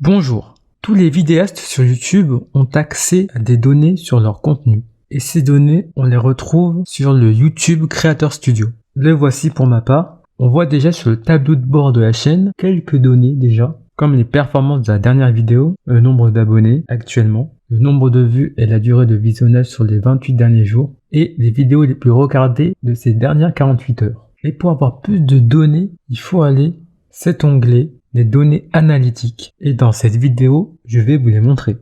Bonjour. Tous les vidéastes sur YouTube ont accès à des données sur leur contenu. Et ces données, on les retrouve sur le YouTube Creator Studio. Le voici pour ma part. On voit déjà sur le tableau de bord de la chaîne quelques données déjà, comme les performances de la dernière vidéo, le nombre d'abonnés actuellement, le nombre de vues et la durée de visionnage sur les 28 derniers jours, et les vidéos les plus regardées de ces dernières 48 heures. Et pour avoir plus de données, il faut aller cet onglet des données analytiques. Et dans cette vidéo, je vais vous les montrer.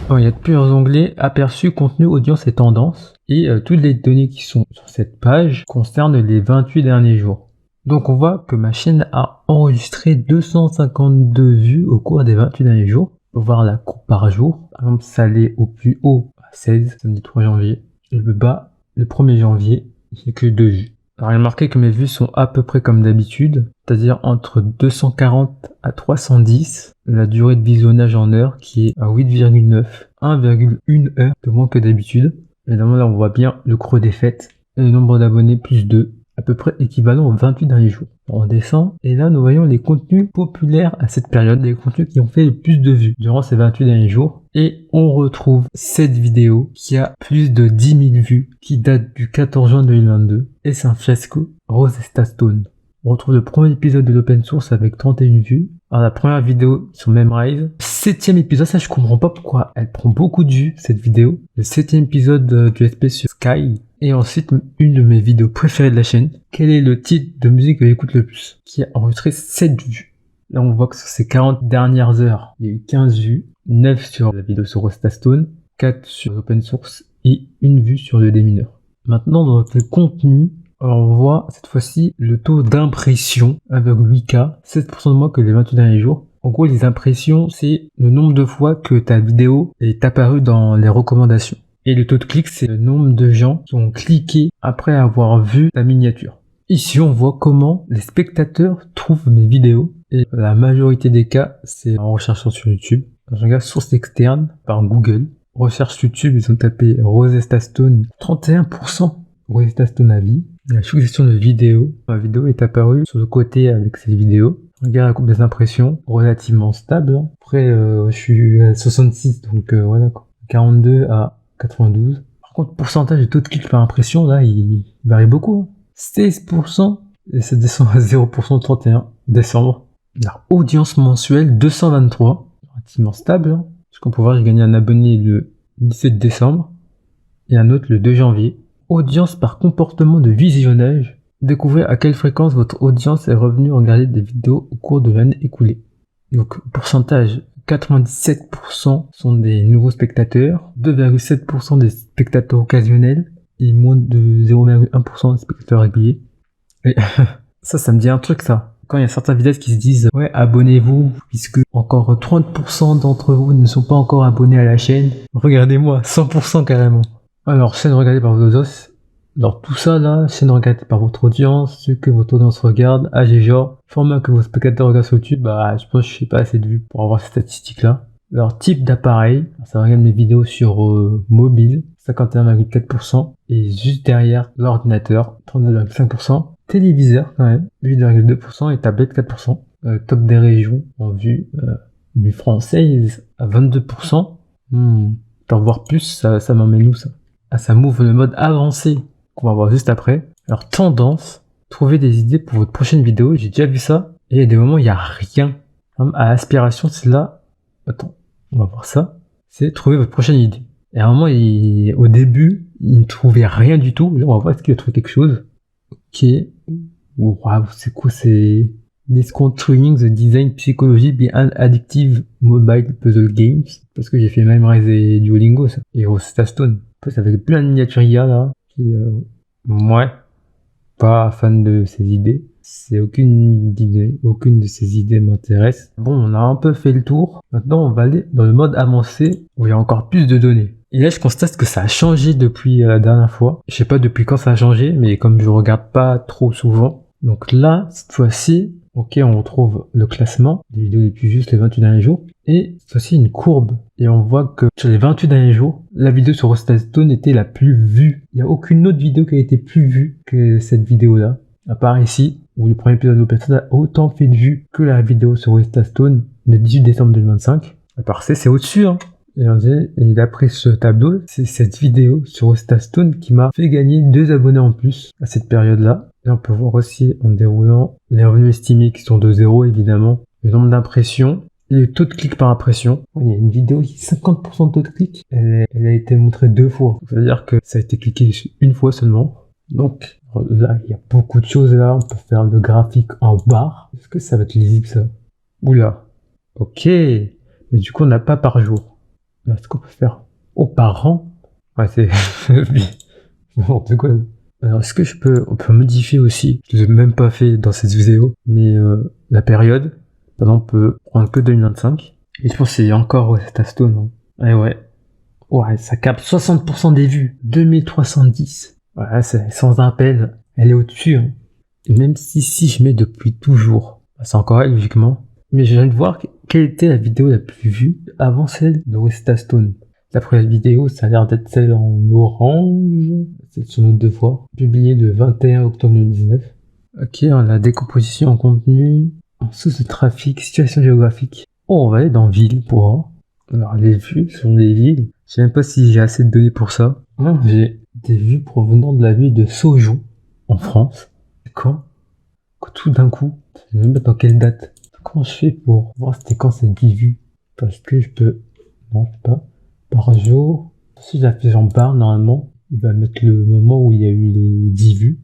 Alors, il y a plusieurs onglets: aperçu, contenu, audience et tendance. Et toutes les données qui sont sur cette page concernent les 28 derniers jours. Donc on voit que ma chaîne a enregistré 252 vues au cours des 28 derniers jours. On peut voir la courbe par jour. Par exemple, ça allait au plus haut à 16, samedi 3 janvier. Et le bas, le 1er janvier, il n'y a que 2 vues. Alors, remarquez que mes vues sont à peu près comme d'habitude, c'est-à-dire entre 240 à 310. La durée de visionnage en heure qui est à 8,9, 1,1 heure de moins que d'habitude. Évidemment, là, on voit bien le creux des fêtes. Et le nombre d'abonnés plus 2, à peu près équivalent aux 28 derniers jours. On descend et là, nous voyons les contenus populaires à cette période, les contenus qui ont fait le plus de vues durant ces 28 derniers jours. Et on retrouve cette vidéo qui a plus de 10 000 vues, qui date du 14 juin 2022. Et c'est un fiasco, Rosetta Stone. On retrouve le premier épisode de l'open source avec 31 vues. Alors la première vidéo sur Memrise. 7e épisode, ça je comprends pas pourquoi elle prend beaucoup de vues cette vidéo. Le 7e épisode du SP sur Sky. Et ensuite, une de mes vidéos préférées de la chaîne. Quel est le titre de musique que j'écoute le plus? Qui a enregistré 7 vues. Là on voit que sur ces 40 dernières heures, il y a eu 15 vues. 9 sur la vidéo sur Rosetta Stone. 4 sur l'open source. Et 1 vue sur le démineur. Maintenant dans le contenu, on voit cette fois-ci le taux d'impression avec 8K, 7% de moins que les 28 derniers jours. En gros, les impressions, c'est le nombre de fois que ta vidéo est apparue dans les recommandations. Et le taux de clic, c'est le nombre de gens qui ont cliqué après avoir vu ta miniature. Ici, on voit comment les spectateurs trouvent mes vidéos. Et la majorité des cas, c'est en recherchant sur YouTube. Je regarde source externe par Google. Recherche YouTube, ils ont tapé Rosetta Stone, 31%. Rosetta Stone à vie. La suggestion de vidéo. Ma vidéo est apparue sur le côté avec cette vidéo. Regarde la courbe des impressions, relativement stable. Après, je suis à 66, donc voilà quoi. 42 à 92. Par contre, pourcentage de taux de clic par impression, là, il varie beaucoup. 16%, et ça descend à 0% le 31 décembre. La audience mensuelle, 223. Relativement stable. Ce qu'on peut voir, j'ai gagné un abonné le 17 décembre et un autre le 2 janvier. Audience par comportement de visionnage. Découvrez à quelle fréquence votre audience est revenue regarder des vidéos au cours de l'année écoulée. Donc, pourcentage, 97% sont des nouveaux spectateurs, 2,7% des spectateurs occasionnels et moins de 0,1% des spectateurs réguliers. Et ça me dit un truc ça. Quand il y a certains vidéastes qui se disent « Ouais, abonnez-vous, puisque encore 30% d'entre vous ne sont pas encore abonnés à la chaîne. » Regardez-moi, 100% carrément. Alors, chaîne regardée par vos audiences. Alors, tout ça là, chaîne regardée par votre audience, ce que votre audience regarde, âge et genre, format que vos spectateurs regardent sur YouTube, je pense que je sais pas assez de vues pour avoir ces statistiques là. Alors, type d'appareil, ça regarde mes vidéos sur mobile, 51,4%, et juste derrière l'ordinateur, 39,5%, téléviseur quand même, 8,2%, et tablette 4%. Top des régions en vue française à 22%. Pour voir plus, ça m'emmène où ça? Ça m'ouvre le mode avancé qu'on va voir juste après. Alors tendance, trouver des idées pour votre prochaine vidéo. J'ai déjà vu ça et il y a des moments où il n'y a rien. À aspiration, c'est là. Attends, on va voir ça. C'est trouver votre prochaine idée. Et à un moment, au début, il ne trouvait rien du tout. Là, on va voir est-ce qu'il a trouvé quelque chose. Ok. Waouh, c'est quoi? C'est Disconstruing the Design Psychology Behind Addictive Mobile Puzzle Games. Parce que j'ai fait Memrise et Duolingo, ça. Et Rosetta Stone. Ça fait plein de miniatures IA, là. Qui, ouais. Pas fan de ces idées. C'est aucune de ces idées m'intéresse. Bon, on a un peu fait le tour. Maintenant, on va aller dans le mode avancé où il y a encore plus de données. Et là, je constate que ça a changé depuis la dernière fois. Je sais pas depuis quand ça a changé, mais comme je regarde pas trop souvent. Donc là, cette fois-ci, ok, on retrouve le classement des vidéos les plus vues les 28 derniers jours. Et c'est aussi une courbe. Et on voit que sur les 28 derniers jours, la vidéo sur Rosetta Stone était la plus vue. Il n'y a aucune autre vidéo qui a été plus vue que cette vidéo-là, à part ici. où le premier épisode Open Stone a autant fait de vues que la vidéo sur Rosetta Stone le 18 décembre 2025. À part ça, c'est au-dessus, hein. Et d'après ce tableau, c'est cette vidéo sur Rosetta Stone qui m'a fait gagner 2 abonnés en plus à cette période-là. Et on peut voir aussi en déroulant les revenus estimés qui sont de 0 évidemment, le nombre d'impressions et le taux de clic par impression. Il y a une vidéo qui a 50% de taux de clic, elle a été montrée 2 fois. C'est-à-dire que ça a été cliqué une fois seulement. Donc là, il y a beaucoup de choses là. On peut faire le graphique en barre. Est-ce que ça va être lisible ça? Oula. Ok. Mais du coup, on n'a pas par jour. Là, ce qu'on peut faire par an. Ouais, c'est n'importe quoi. Alors, est-ce que on peut modifier aussi, je l'ai même pas fait dans cette vidéo, mais la période, par exemple, on peut prendre que 2025. Et je pense que c'est encore Rosetta Stone. Hein. Ouais, ça capte 60% des vues, 2310. Ouais, c'est sans appel, elle est au-dessus. Hein. Et même si je mets depuis toujours, c'est encore elle, logiquement. Mais je viens de voir quelle était la vidéo la plus vue avant celle de Rosetta Stone. D'après la vidéo, ça a l'air d'être celle en orange, celle sur notre devoir, publiée le 21 octobre 2019. Ok, la décomposition en contenu, en source de trafic, situation géographique. Oh, on va aller dans ville pour voir. Alors, les vues sur les villes, je sais même pas si j'ai assez de données pour ça. J'ai des vues provenant de la ville de Sojon, en France. Quand tout d'un coup, je vais me mettre dans quelle date? Comment je fais pour voir c'était quand cette 10 vues? Parce que je peux... Non, je sais pas. Par jour. Si j'affiche en barre, normalement, il va mettre le moment où il y a eu les 10 vues.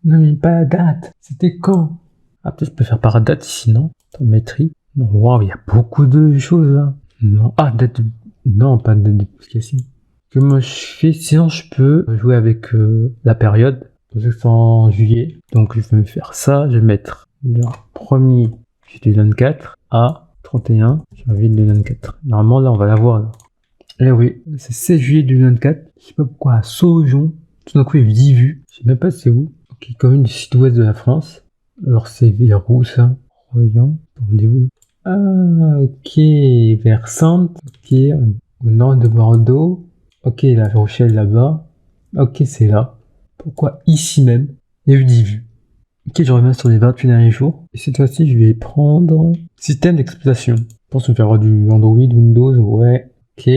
Non, mais pas la date. C'était quand? Ah, peut-être je peux faire par date ici, non? Métrie. Non, waouh, il y a beaucoup de choses là. Non. Ah, date. Non, pas de date de publication. Comment je fais? Sinon, je peux jouer avec la période. C'est en juillet. Donc, je vais me faire ça. Je vais mettre le 1er juillet 2024 à 31 janvier 2024. Normalement, là, on va l'avoir. Là. Eh oui, c'est 16 juillet 2024. Je sais pas pourquoi à Saujon. Tout d'un coup, il y a eu 10 vues. Je sais même pas c'est où. Ok, commune du sud-ouest de la France. Alors, c'est vers où ça? Royan. Rendez-vous. Ah, ok. Vers Saintes. Ok, au nord de Bordeaux. Ok, La Rochelle là-bas. Ok, c'est là. Pourquoi ici même? Il y a eu 10 vues. Ok, je reviens sur les 28 derniers jours. Et cette fois-ci, je vais prendre système d'exploitation. Je pense que je vais avoir du Android, Windows, ouais. Ok,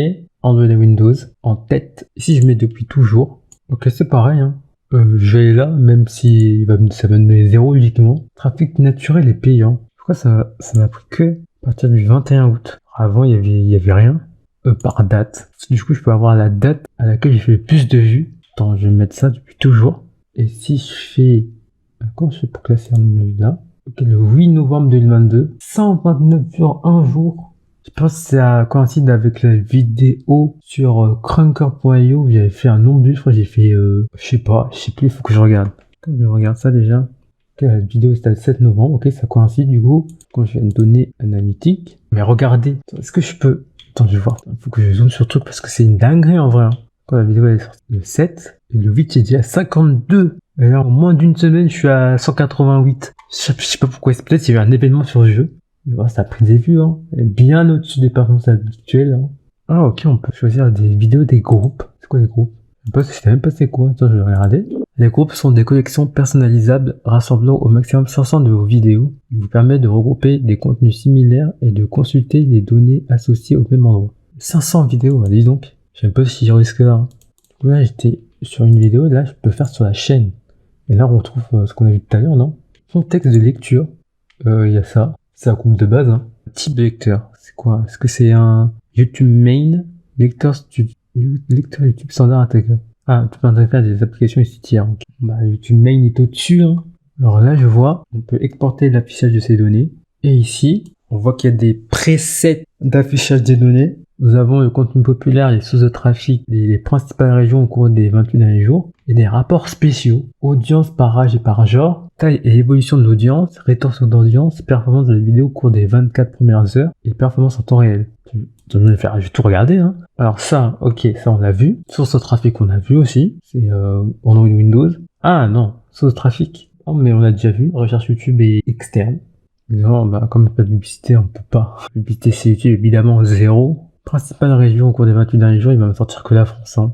Android et Windows en tête. Ici, je mets depuis toujours. Ok, c'est pareil. Hein. Je vais là, même si ça va me donner 0 uniquement. Trafic naturel et payant. Pourquoi ça m'a pris que à partir du 21 août. Avant, il y avait rien. Par date. Du coup, je peux avoir la date à laquelle j'ai fait le plus de vues. Attends, je vais mettre ça depuis toujours. Et si je fais... Comment je fais pour classer là? Ok, le 8 novembre 2022. 129 vues en un jour. Je pense que ça coïncide avec la vidéo sur Crunker.io où j'avais fait un nombre de vues. Je crois que j'ai fait... je sais plus, il faut que je regarde. Comme je regarde ça déjà. Ok, la vidéo c'était le 7 novembre. Ok, ça coïncide du coup. Quand je viens de donner analytique. Mais regardez, est-ce que je peux... Attends, je vais voir. Il faut que je zoome sur le truc parce que c'est une dinguerie en vrai. Hein. Quand la vidéo elle est sortie le 7 et le 8 j'ai dit à 52. Et là, en moins d'une semaine, je suis à 188. Je sais pas pourquoi. Peut-être qu'il y a eu un événement sur le jeu. Mais voilà, ça a pris des vues. Hein. Bien au-dessus des performances habituelles. Hein. Ah, ok, on peut choisir des vidéos des groupes. C'est quoi les groupes? Je sais même pas c'est quoi. Attends, je vais regarder. Les groupes sont des collections personnalisables rassemblant au maximum 500 de vos vidéos. Ils vous permettent de regrouper des contenus similaires et de consulter les données associées au même endroit. 500 vidéos, dis donc. Je sais même pas si j'y risque là. Hein. Là, j'étais sur une vidéo. Là, je peux faire sur la chaîne. Et là, on retrouve ce qu'on a vu tout à l'heure, non? Son texte de lecture. Il y a ça. C'est un groupe de base. Hein. Type de lecteur. C'est quoi? Est-ce que c'est un YouTube Main? Lecteur YouTube standard intégré. Ah, tu peux intégrer des applications ici tiers. Okay. Bah, YouTube Main est au-dessus. Hein. Alors là, je vois, on peut exporter l'affichage de ces données. Et ici, on voit qu'il y a des presets d'affichage des données. Nous avons le contenu populaire, les sources de trafic, les principales régions au cours des 28 derniers jours, et des rapports spéciaux, audience par âge et par genre, taille et évolution de l'audience, rétention d'audience, performance de la vidéo au cours des 24 premières heures, et performance en temps réel. Je vais tout regarder. Hein. Alors ça, ok, ça on l'a vu. Source de trafic, on a vu aussi. C'est Android Windows. Ah non, source de trafic. Oh, mais on l'a déjà vu. Recherche YouTube et externe. Non, bah comme il n'y a pas de publicité, on peut pas. Publicité c'est YouTube, évidemment 0. Principale région au cours des 28 derniers jours, il va me sortir que la France. Hein.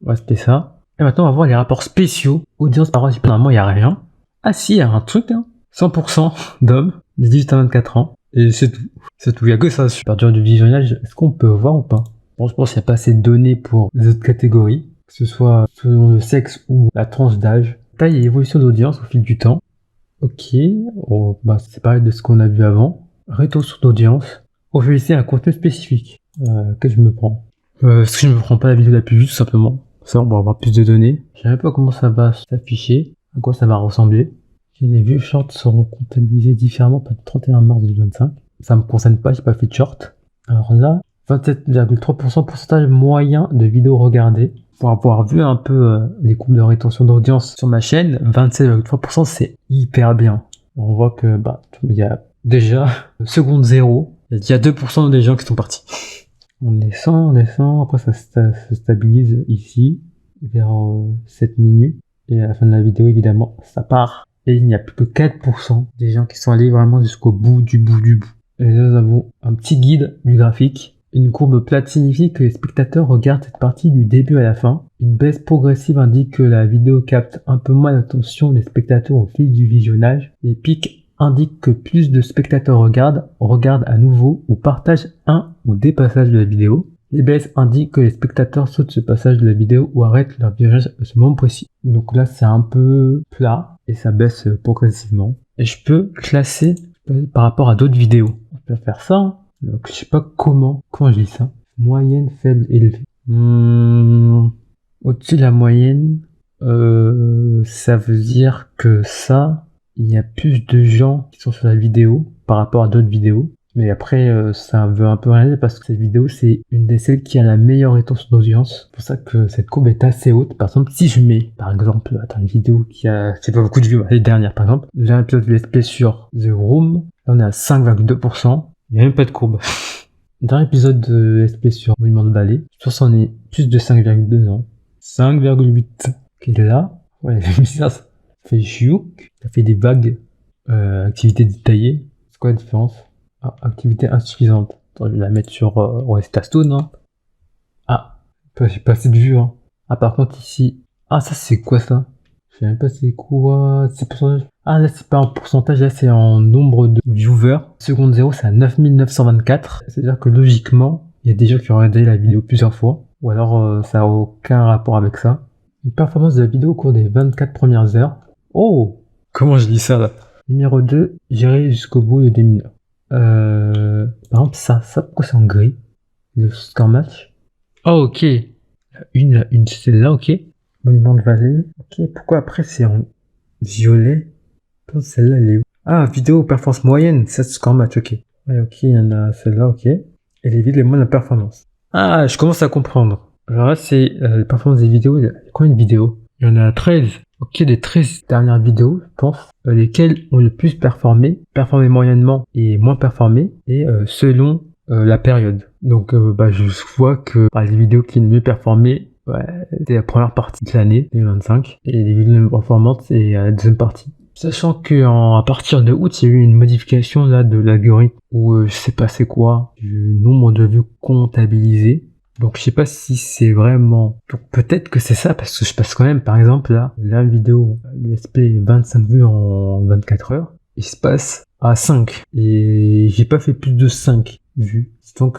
Ouais, c'était ça. Et maintenant, on va voir les rapports spéciaux. Audience par an, normalement, il n'y a rien. Ah si, il y a un truc. Hein. 100% d'hommes de 18 à 24 ans. Et c'est tout. C'est tout. Il n'y a que ça. Sur la durée du visionnage, est-ce qu'on peut voir ou pas? Bon, je pense qu'il n'y a pas assez de données pour les autres catégories, que ce soit selon le sexe ou la tranche d'âge. Taille et évolution d'audience au fil du temps. Ok. Oh, bah, c'est pareil de ce qu'on a vu avant. Rétention d'audience. On fait ici un contenu spécifique. Que je me prends. Est-ce que je me prends pas la vidéo la plus vue, tout simplement? Ça, on va avoir plus de données. Je sais même pas comment ça va s'afficher, à quoi ça va ressembler. Les vues shorts seront comptabilisées différemment par le 31 mars 2025. Ça me concerne pas, j'ai pas fait de short. Alors là, 27,3% pourcentage moyen de vidéos regardées. Pour avoir vu un peu les courbes de rétention d'audience sur ma chaîne, 27,3% c'est hyper bien. On voit que il y a déjà seconde 0, il y a 2% des gens qui sont partis. On descend, après ça se stabilise ici, vers 7 minutes. Et à la fin de la vidéo, évidemment, ça part. Et il n'y a plus que 4% des gens qui sont allés vraiment jusqu'au bout du bout du bout. Et là, nous avons un petit guide du graphique. Une courbe plate signifie que les spectateurs regardent cette partie du début à la fin. Une baisse progressive indique que la vidéo capte un peu moins l'attention des spectateurs au fil du visionnage. Les pics indiquent que plus de spectateurs regardent à nouveau ou partagent un ou des passages de la vidéo. Les baisses indiquent que les spectateurs sautent ce passage de la vidéo ou arrêtent leur visionnage à ce moment précis. Donc là, c'est un peu plat et ça baisse progressivement. Et je peux classer par rapport à d'autres vidéos. On peut faire ça. Hein. Donc je sais pas comment je dis ça. Moyenne, faible, élevée. Au-dessus de la moyenne, ça veut dire que ça, il y a plus de gens qui sont sur la vidéo par rapport à d'autres vidéos. Mais après, ça veut un peu rien dire parce que cette vidéo, c'est une des celles qui a la meilleure rétention d'audience. C'est pour ça que cette courbe est assez haute. Par exemple, si je mets, par exemple, une vidéo qui a, c'est pas beaucoup de vues, les dernières, par exemple, j'ai un épisode de SP sur The Room. Là, on est à 5,2%. Il n'y a même pas de courbe. Dernier épisode de SP sur Monument de Vallée. Je pense qu'on est plus de 5,2, non? 5,8. Ok, là, ouais, ça fait chiouk. Ça fait des vagues. Activité détaillée. C'est quoi la différence? Ah, activité insuffisante. Attends, je vais la mettre sur Resta Stone. Hein. Ah, j'ai pas assez de vues. Hein. Ah, par contre, ici. Ah, ça, c'est quoi ça? Je sais même pas c'est quoi. C'est pourcentage. Ah, là, c'est pas en pourcentage, là, c'est en nombre de viewers. Seconde 0, c'est à 9924. C'est-à-dire que logiquement, il y a des gens qui ont regardé la vidéo plusieurs fois. Ou alors, ça a aucun rapport avec ça. Une performance de la vidéo au cours des 24 premières heures. Oh! Comment je lis ça, là? Numéro 2, gérer jusqu'au bout de des mineurs. Par exemple, ça, pourquoi c'est en gris? Le score match. Oh, ok. La une, c'est là, ok. Monument de Vallée. Ok, pourquoi après c'est en violet? Celle-là, elle est où? Ah, vidéo performance moyenne, ça c'est score match, ok. Ouais, ok, il y en a celle-là, ok. Et les vides, les moins de performance. Ah, je commence à comprendre. Alors là, c'est les performances des vidéos. Il y a combien de vidéos? Il y en a 13. Ok, les 13 dernières vidéos, je pense, lesquelles ont le plus performé moyennement et moins performé, et selon la période. Donc, je vois que les vidéos qui ont le mieux performé, c'était la première partie de l'année 2025, et les vidéos les moins performantes, c'est la deuxième partie. Sachant que à partir de août, il y a eu une modification là de l'algorithme où je sais pas c'est quoi, du nombre de vues comptabilisées. Donc je sais pas si c'est vraiment... Donc peut-être que c'est ça, parce que je passe quand même, par exemple, là, la vidéo, l'ISP 25 vues en 24 heures, il se passe à 5. Et j'ai pas fait plus de 5 vues. Donc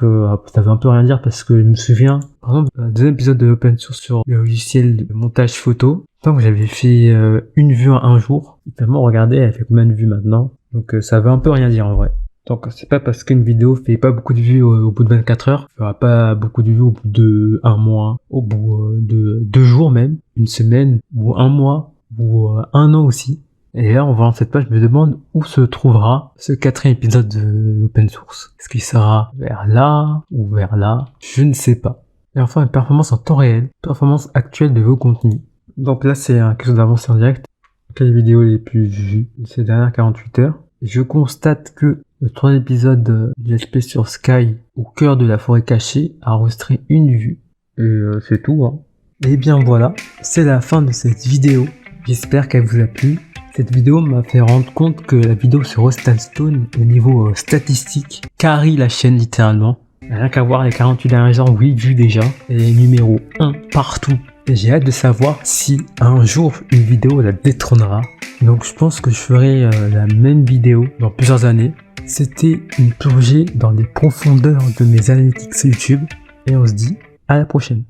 ça veut un peu rien dire, parce que je me souviens, par exemple, le deuxième épisode de Open Source sur le logiciel de montage photo, donc j'avais fait une vue en un jour. Finalement, regardez, elle fait combien de vues maintenant? Donc ça veut un peu rien dire en vrai. Donc c'est pas parce qu'une vidéo fait pas beaucoup de vues au bout de 24 heures, elle fera pas beaucoup de vues au bout de un mois, au bout de 2 jours même, une semaine, ou un mois, ou un an aussi. Et là, en voyant cette page, je me demande où se trouvera ce 4e épisode de l'open source. Est-ce qu'il sera vers là, ou vers là? Je ne sais pas. Et enfin, une performance en temps réel, performance actuelle de vos contenus. Donc là, c'est quelque chose d'avancé en direct. Quelles vidéos les plus vues ces dernières 48 heures? Je constate que le 3e épisode du SP sur Sky, au cœur de la forêt cachée, a enregistré une vue. Et c'est tout, hein. Et bien voilà, c'est la fin de cette vidéo. J'espère qu'elle vous a plu. Cette vidéo m'a fait rendre compte que la vidéo sur Rostal Stone, au niveau statistique, carry la chaîne littéralement. Rien qu'à voir les 48 dernières heures, oui, vues déjà. Elle est numéro 1 partout. Et j'ai hâte de savoir si un jour une vidéo la détrônera. Donc je pense que je ferai la même vidéo dans plusieurs années. C'était une plongée dans les profondeurs de mes analytics YouTube. Et on se dit à la prochaine.